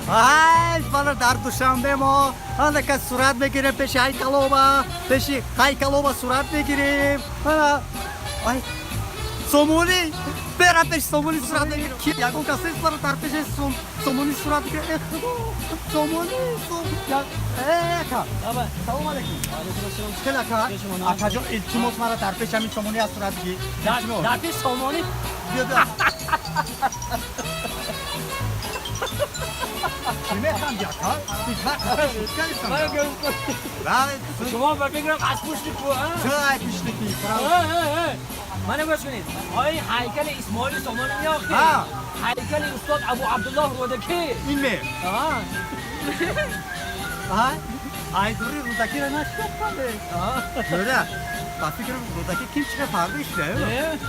ای بالا در دوشنبه ما که صورت بگیریم پیش هیکلوبا پیش هیکلوبا صورت بگیریم ای سومونی برم پیش سومونی صورت بگیریم کی یکون کسی است برای در پیش سومونی صورت بگیریم سومونی سلام علیکم چکل اکا جان التماس مرا در پیش همین سومونی از صورت بگیر در پیش سومونی میخوام یکا شما بگیرم از پشت کو چرا پیشنکی منو گوش کنید آقای هیکل اسماعیل سومانی میاخی هیکل استاد ابو عبدالله رودکی این می آه ای دوری رودکی را نشکفتم دوره با فکرم رودکی کیم چقدر فرقش ده